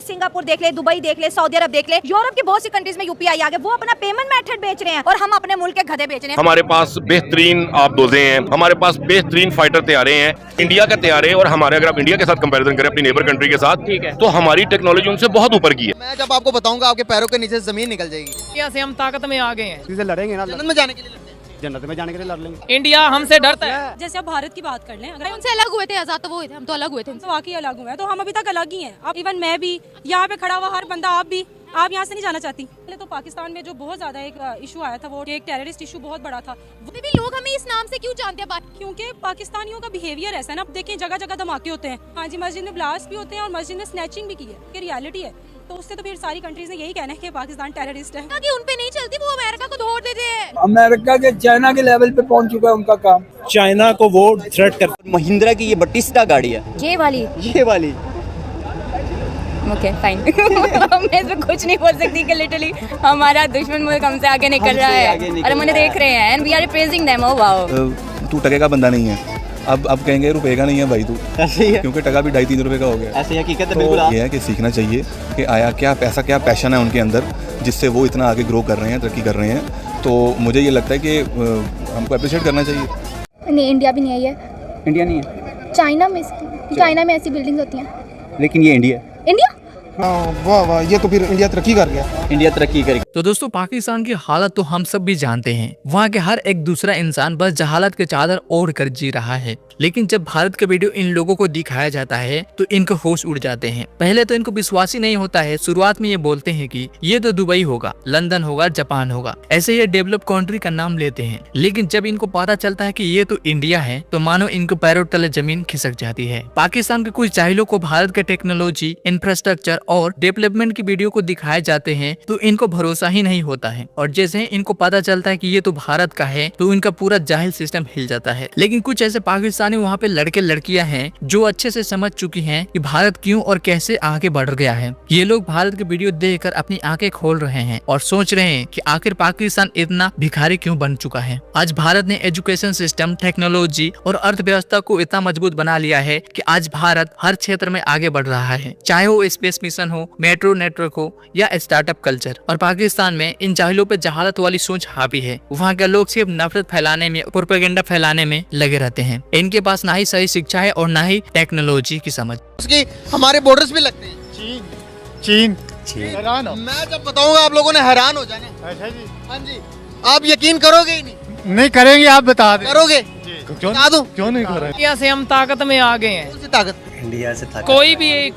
Singapore देख ले, Dubai देख ले, सऊदी अरब देख ले, यूरोप की बहुत सी कंट्रीज में यूपीआई आ गया, वो अपना पेमेंट मेथड बेच रहे हैं और हम अपने मुल्क के गधे बेच रहे हैं। हमारे पास बेहतरीन आबदोज़े हैं, हमारे पास बेहतरीन फाइटर तैयारे हैं, इंडिया का तैयारे, और हमारे अगर आप इंडिया के साथ कंपैरिजन करें अपनी नेबर कंट्री के साथ, ठीक है, तो हमारी टेक्नोलॉजी उनसे बहुत ऊपर की है। मैं जब आपको बताऊंगा आपके पैरों के नीचे जमीन निकल जाएगी। इंडिया से हम ताकत में आ गए हैं, इसे लड़ेंगे ना, जन्नत में जाने के लिए लड़ते हैं। जन्नत में जाने के लिए लड़ लेंगे। इंडिया हमसे डरता है। जैसे आप भारत की बात कर लें, अगर उनसे अलग हुए थे आजाद, तो वो हुए थे, हम तो अलग हुए थे, तो वाकई अलग हुए हैं, तो हम अभी तक अलग ही हैं। अब इवन मैं भी यहाँ पे खड़ा हुआ हर बंदा, आप भी, आप यहाँ से नहीं जाना चाहती। पहले तो पाकिस्तान में जो बहुत ज्यादा एक इशू आया था, वो एक टेररिस्ट इशू बहुत बड़ा था। वो भी लोग हमें इस नाम से क्यों जानते हैं, क्योंकि पाकिस्तानियों का बिहेवियर ऐसा है ना। देखिए जगह जगह धमाके होते हैं, हाँ जी, मस्जिद में ब्लास्ट भी होते हैं और मस्जिद में स्नैचिंग भी की है, ये रियलिटी है। तो उससे तो फिर सारी कंट्रीज ने यही कहना है कि पाकिस्तान टेररिस्ट है, कि उन पे नहीं चलती, वो अमेरिका को तोड़ देते हैं। अमेरिका के चाइना के लेवल पे पहुंच चुका है उनका काम। चाइना को वो थ्रेट कर। महिंद्रा की ये बटिस्टा गाड़ी है, ये वाली ओके फाइन। मैं इसमें कुछ नहीं बोल सकती कि लिटरली हमारा दुश्मन मुल्क हमसे आगे निकल रहा है और हम उन्हें देख रहे हैं and we are praising them. Oh wow, तू टके का बंदा नहीं है। अब कहेंगे रुपए का नहीं है भाई तू, ऐसे ही है, क्योंकि टका भी 2.5-3 रुपए का हो गया। ऐसे हकीकत है, तो बिल्कुल। ये है कि सीखना चाहिए कि आया क्या पैसा, क्या पैशन है उनके अंदर जिससे वो इतना आगे ग्रो कर रहे हैं, तरक्की कर रहे हैं। तो मुझे ये लगता है कि हमको अप्रिशिएट करना चाहिए। नहीं, इंडिया भी नहीं है, इंडिया नहीं है, चाइना में ऐसी बिल्डिंग्स होती हैं, लेकिन ये इंडिया वाह वाह, ये तो फिर इंडिया तरक्की कर गया। इंडिया तरक्की करेगी। तो दोस्तों पाकिस्तान की हालत तो हम सब भी जानते हैं। वहाँ के हर एक दूसरा इंसान बस जहालत के चादर ओढ़ कर जी रहा है। लेकिन जब भारत का वीडियो इन लोगों को दिखाया जाता है तो इनके होश उड़ जाते हैं। पहले तो इनको विश्वास ही नहीं होता है। शुरुआत में ये बोलते हैं कि ये तो दुबई होगा, लंदन होगा, जापान होगा, ऐसे ये डेवलप कंट्री का नाम लेते हैं। लेकिन जब इनको पता चलता है कि ये तो इंडिया है तो मानो इनको पैरों तले जमीन खिसक जाती है। पाकिस्तान के कुछ जाहिलों को भारत के टेक्नोलॉजी, इंफ्रास्ट्रक्चर और डेवलपमेंट की वीडियो को दिखाए जाते हैं तो इनको भरोसा ही नहीं होता है। और जैसे ही इनको पता चलता है कि ये तो भारत का है तो इनका पूरा जाहिल सिस्टम हिल जाता है। लेकिन कुछ ऐसे पाकिस्तानी वहाँ पे लड़के लड़कियां हैं जो अच्छे से समझ चुकी हैं कि भारत क्यों और कैसे आगे बढ़ गया है। ये लोग भारत के वीडियो देखकर अपनी आंखें खोल रहे हैं और सोच रहे हैं कि आखिर पाकिस्तान इतना भिखारी क्यों बन चुका है। आज भारत ने एजुकेशन सिस्टम, टेक्नोलॉजी और अर्थव्यवस्था को इतना मजबूत बना लिया है कि आज भारत हर क्षेत्र में आगे बढ़ रहा है, चाहे वो स्पेस मिशन हो, मेट्रो नेटवर्क हो या स्टार्टअप कल्चर। और पाकिस्तान में इन जाहिलों पे जहालत वाली सोच हावी है। वहाँ के लोग सिर्फ नफरत फैलाने में, प्रोपेगेंडा फैलाने में लगे रहते हैं। इनके पास ना ही सही शिक्षा है और ना ही टेक्नोलॉजी की समझ। उसकी हमारे बॉर्डर्स भी लगते हैं। चीन हैरान हो। मैं जब बताऊंगा आप लोगों ने हैरान हो जाना। अच्छा जी, हाँ जी, आप यकीन करोगे ही नहीं करेंगे, आप बता दें। करोगे? बता दूं? क्यों नहीं कर रहे? इंडिया से हम ताकत में आ गए हैं। कौन सी ताकत? इंडिया से ताकत।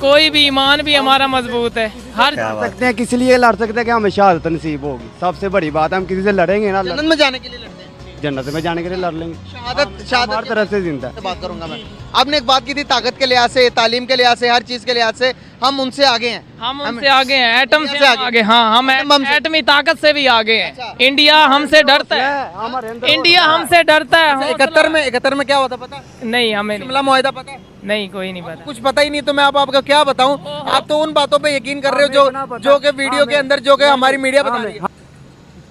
कोई भी ईमान भी हमारा मजबूत है। हर सकते हैं, किसी लिए लड़ सकते हैं कि हमें शहादत नसीब होगी। सबसे बड़ी बात है, हम किसी से लड़ेंगे ना, जन्नत में जाने के लिए लड़ते हैं। जन्नत में जाने के लिए लड़ लेंगे। शहादत हर तरफ से जिंदा बात करूंगा मैं। आपने एक बात की थी, ताकत के लिहाज से, तालीम के लिहाज से, हर चीज के लिहाज से हम उनसे आगे हैं। हम उनसे आगे हैं, एटम से आगे। हाँ, हम एटमी ताकत से भी आगे हैं। इंडिया हमसे डरता है, इंडिया हमसे डरता है। 71 में क्या हुआ था पता? नहीं, हमें शिमला मुआहिदा पता? नहीं, कोई नहीं पता, कुछ पता ही नहीं। तो मैं आपको क्या बताऊं? आप तो उन बातों पे यकीन कर रहे हो जो के वीडियो के अंदर, जो के हमारी मीडिया बता रही है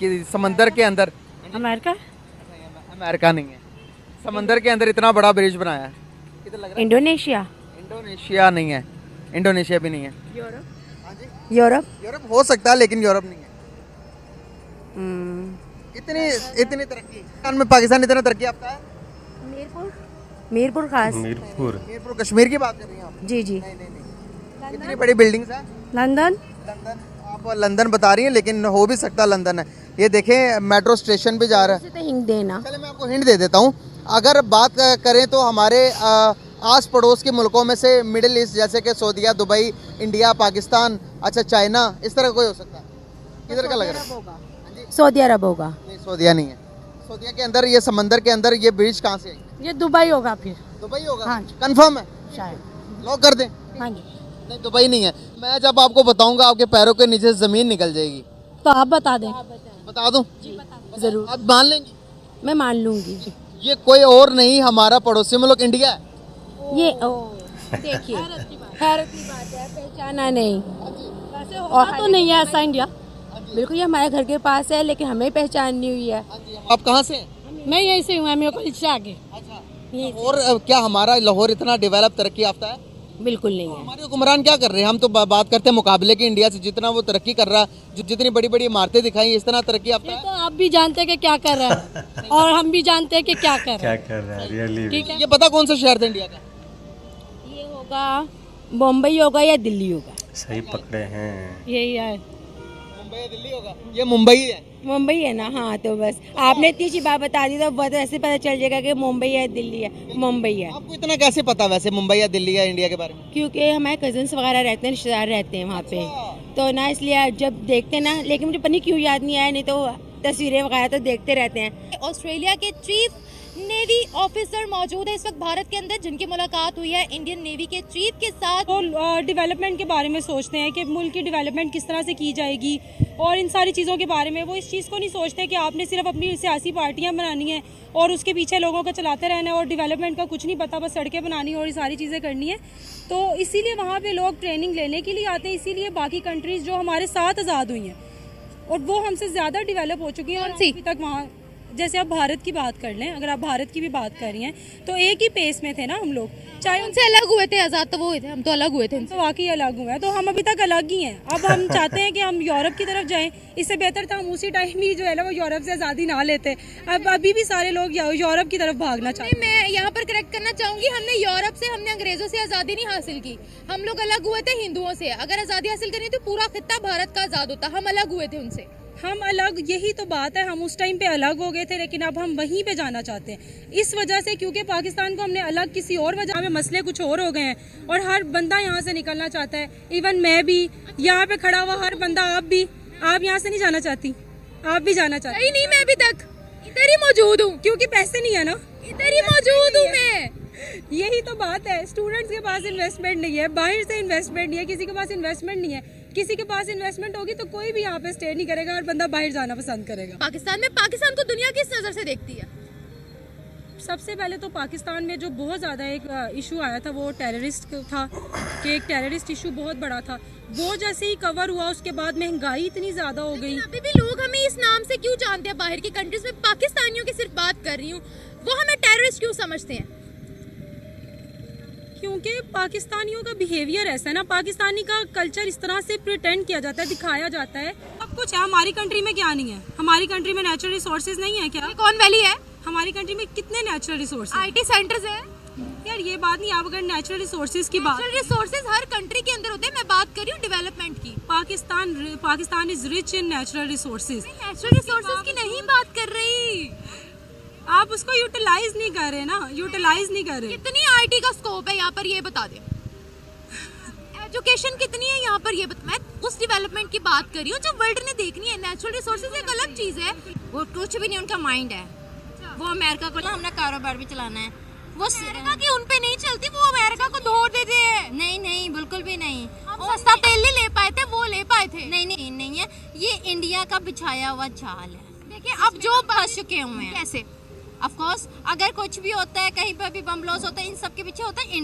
कि समंदर के अंदर अमेरिका नहीं है, समंदर के अंदर इतना बड़ा ब्रिज बनाया है। इंडोनेशिया नहीं है, इंडोनेशिया भी नहीं है। यूरोप हो सकता है लेकिन यूरोप नहीं है। इतनी तरक्की में पाकिस्तान इतना तरक्की आपका है। मीरपुर खास मीरपुर कश्मीर की बात कर रही हैं आप? जी जी। नहीं। इतनी बड़ी बिल्डिंग्स है। लंदन आप लंदन बता रही हैं, लेकिन हो भी सकता लंदन है। ये देखें, मेट्रो स्टेशन पे जा रहा है। हिंट देना। चले मैं आपको हिंट दे देता हूँ। अगर बात करें तो हमारे आस पड़ोस के मुल्कों में से मिडिल ईस्ट, जैसे कि सऊदीया, दुबई, इंडिया, पाकिस्तान, अच्छा चाइना, इस तरह कोई हो सकता है। किधर का लग रहा है? सऊदी अरब होगा। नहीं, सऊदीया नहीं है। सऊदीया के अंदर, ये समंदर के अंदर ये ब्रिज कहाँ से है? ये दुबई होगा। फिर दुबई होगा? हाँ, कंफर्म है? शायद। लॉक कर दें? हाँ जी। नहीं, दुबई नहीं है। मैं जब आपको बताऊंगा आपके पैरों के नीचे जमीन निकल जाएगी। तो आप बता दें। बता दूं? जरूर। आप मान लेंगे? मैं मान लूंगी। ये कोई और नहीं, हमारा पड़ोसी मुल्क इंडिया है। ये देखिए, हैरत की बात है, पहचाना नहीं। और तो नहीं है ऐसा इंडिया, बिल्कुल। ये हमारे घर के पास है लेकिन हमें पहचान नहीं हुई है। आप कहाँ से हैं? मैं यहीं से हूँ, मेरे को इससे आगे। और क्या हमारा लाहौर इतना डेवलप, तरक्की याफ्ता है? बिल्कुल नहीं है। हमारे हुक्मरान क्या कर रहे हैं? हम तो बात करते हैं मुकाबले की इंडिया से, जितना वो तरक्की कर रहा है, जितनी बड़ी बड़ी इमारतें दिखाई, इस तरह तरक्की आप तो आप भी जानते हैं कि क्या कर रहा है और हम भी जानते हैं कि क्या कर रहा है। रियली ठीक है, ये पता कौन सा शहर था इंडिया का? ये होगा मुंबई होगा या दिल्ली होगा, सही पकड़े हैं। यही है। मुंबई या दिल्ली होगा? ये मुंबई है। मुंबई है ना? हाँ, तो बस आपने इतनी सी बात बता दी तो बस ऐसे पता चल जाएगा कि मुंबई है दिल्ली है। मुंबई है। आपको इतना कैसे पता वैसे मुंबई या दिल्ली या इंडिया के बारे में? क्योंकि हमारे कजन्स वगैरह रहते हैं, रिश्तेदार रहते हैं वहाँ पे, तो ना इसलिए जब देखते ना, लेकिन मुझे पता नहीं क्यों याद नहीं आया, नहीं तो तस्वीरें वगैरह तो देखते रहते हैं। ऑस्ट्रेलिया के चीफ नेवी ऑफिसर मौजूद है इस वक्त भारत के अंदर, जिनकी मुलाकात हुई है इंडियन नेवी के चीफ के साथ। वो डेवलपमेंट के बारे में सोचते हैं कि मुल्क की डेवलपमेंट किस तरह से की जाएगी और इन सारी चीज़ों के बारे में। वो इस चीज़ को नहीं सोचते कि आपने सिर्फ अपनी सियासी पार्टियां बनानी है और उसके पीछे लोगों को चलाते रहना है और डेवलपमेंट का कुछ नहीं पता, बस सड़कें बनानी है और ये सारी चीज़ें करनी है। तो इसीलिए वहाँ पे लोग ट्रेनिंग लेने के लिए आते हैं, इसीलिए बाकी कंट्रीज़ जो हमारे साथ आज़ाद हुई हैं और वो हमसे ज़्यादा डेवलप हो चुकी हैं और अभी तक वहाँ, जैसे आप भारत की बात कर लें, अगर आप भारत की भी बात कर रही हैं तो एक ही पेस में थे ना हम लोग, चाहे उनसे अलग हुए थे, आज़ाद तो वो हुए थे, हम तो अलग हुए थे, तो वाकई अलग हुए हैं। तो हम अभी तक अलग ही हैं। अब हम चाहते हैं कि हम यूरोप की तरफ जाएं, इससे बेहतर था हम उसी टाइम ही जो है ना वो यूरोप से आज़ादी ना लेते। अब अभी भी सारे लोग यूरोप की तरफ भागना चाहते हैं। मैं यहाँ पर करेक्ट करना चाहूंगी, हमने यूरोप से, हमने अंग्रेजों से आज़ादी नहीं हासिल की। हम लोग अलग हुए थे हिंदुओं से। अगर आज़ादी हासिल करनी तो पूरा खित्ता भारत का आज़ाद होता, हम अलग हुए थे उनसे। हम अलग, यही तो बात है, हम उस टाइम पे अलग हो गए थे, लेकिन अब हम वहीं पे जाना चाहते हैं इस वजह से, क्योंकि पाकिस्तान को हमने अलग किसी और वजह में, मसले कुछ और हो गए हैं और हर बंदा यहाँ से निकलना चाहता है। इवन मैं भी, यहाँ पे खड़ा हुआ हर बंदा, आप भी, आप यहाँ से नहीं जाना चाहती? आप भी जाना चाहती? नहीं, मैं अभी तक इधर ही मौजूद हूँ, क्योंकि पैसे नहीं है ना, इधर ही मौजूद हूँ मैं। यही तो बात है, स्टूडेंट्स के पास इन्वेस्टमेंट नहीं है, बाहर से इन्वेस्टमेंट नहीं है, किसी के पास इन्वेस्टमेंट नहीं है। किसी के पास इन्वेस्टमेंट होगी तो कोई भी यहाँ पे स्टे नहीं करेगा और बंदा बाहर जाना पसंद करेगा। पाकिस्तान को दुनिया किस नजर से देखती है? सबसे पहले तो पाकिस्तान में जो बहुत ज़्यादा एक इशू आया था वो टेररिस्ट था, कि एक टेररिस्ट इशू बहुत बड़ा था। वो जैसे ही कवर हुआ उसके बाद महंगाई इतनी ज़्यादा हो गई। अभी भी लोग हमें इस नाम से क्यों जानते हैं? बाहर की कंट्रीज में पाकिस्तानियों की सिर्फ बात कर रही हूँ, वो हमें टेररिस्ट क्यों समझते हैं? क्योंकि पाकिस्तानियों का बिहेवियर ऐसा है ना, पाकिस्तानी का कल्चर इस तरह से प्रिटेंड किया जाता है, दिखाया जाता है। अब कुछ है, हमारी कंट्री में क्या नहीं है? हमारी कंट्री में नेचुरल रिसोर्सेज नहीं है क्या? कौन वैली है? हमारी कंट्री में कितने नेचुरल रिसोर्सेज? IT सेंटर्स है यार, ये बात नहीं। आप अगर नेचुरल रिसोर्सेज की बात, नेचुरल रिसोर्सेज हर कंट्री के अंदर होते हैं, मैं बात कर रही हूँ डेवलपमेंट की। Pakistan is rich in natural resources. Natural resources की नहीं बात कर रही, आप उसको यूटिलाइज नहीं कर रहे ना, यूटिलाइज नहीं कर रहे। कितनी IT का स्कोप है यहाँ पर, ये बता दे। एजुकेशन कितनी है यहाँ पर, ये बता। मैं उस डेवलपमेंट की बात कर रही हूँ जो वर्ल्ड ने देखनी है। नेचुरल रिसोर्सेज एक अलग चीज है, वो कुछ भी नहीं, उनका माइंड है। वो अमेरिका को हमने कारोबार भी चलाना है, वो अमेरिका की उन पे नहीं चलती, वो अमेरिका को धोर देते हैं। नहीं, बिल्कुल भी नहीं। सस्ता तेल नहीं ले पाए थे, वो ले पाए थे। नहीं है, ये इंडिया का बिछाया हुआ जाल है। देखिए अब जो फंस चुके हुए हैं, कैसे? ऑफ कोर्स अगर कुछ भी होता है, कहीं पर भी बम ब्लास्ट होता है, इन सब के पीछे होता है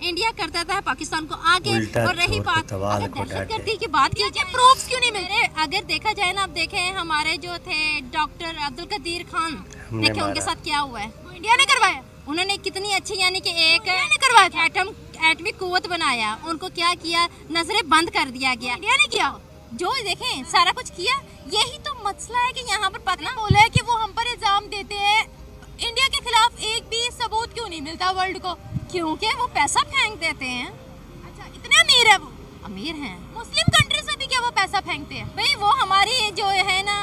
इंडिया करता था पाकिस्तान को आगे। और रही बात दहशतगर्दी की बात की जाए, प्रूफ्स क्यों नहीं मिलते? अगर देखा जाए ना, आप देखें हमारे जो थे डॉक्टर अब्दुल कदीर खान, देखे उनके साथ क्या हुआ है? इंडिया ने करवाया। उन्होंने कितनी अच्छी, यानी कि एक ने करवाया था, एटमी कुव्वत बनाया, उनको क्या किया? नजरें बंद कर दिया गया। इंडिया ने किया, जो देखें सारा कुछ किया। यही तो मसला है कि यहाँ पर पता बोला है कि वो हम पर इल्जाम देते हैं। इंडिया के खिलाफ एक भी सबूत क्यों नहीं मिलता वर्ल्ड को? क्योंकि वो पैसा फेंक देते हैं। अच्छा, इतने अमीर है वो? अमीर हैं। मुस्लिम कंट्रीज में भी क्या वो पैसा फेंकते हैं? भाई वो हमारी जो है ना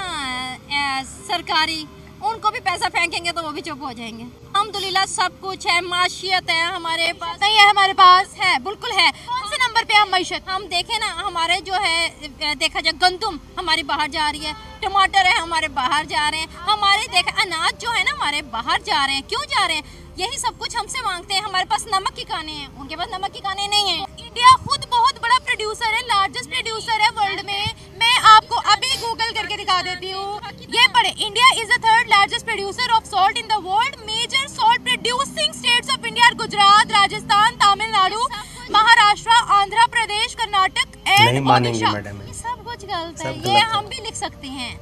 सरकारी, उनको भी पैसा फेंकेंगे तो वो भी चुप हो जाएंगे। अल्हम्दुलिल्लाह सब कुछ है, माशियत है हमारे पास। नहीं है हमारे पास? है, बिल्कुल है। कौन से नंबर पे है माशियत? हम देखें ना, हमारे जो है देखा जाए गंदम हमारी बाहर जा रही है, टमाटर है हमारे बाहर जा रहे हैं, हमारे देखा अनाज जो है ना हमारे बाहर जा रहे हैं। क्यों जा रहे हैं? यही सब कुछ हमसे मांगते हैं। हमारे पास नमक की काने हैं, उनके पास नमक की काने नहीं है। इंडिया खुद बहुत बड़ा प्रोड्यूसर है, लार्जेस्ट प्रोड्यूसर है वर्ल्ड में। मैं आपको अभी गूगल करके दिखा देती हूँ, ये पढ़े। India is the third largest producer of salt in the world. Major salt producing states of India, Gujarat, Rajasthan, Tamil Nadu, Maharashtra, Andhra Pradesh, Karnataka and Odisha. सब कुछ गलत है, ये हम भी लिख सकते हैं।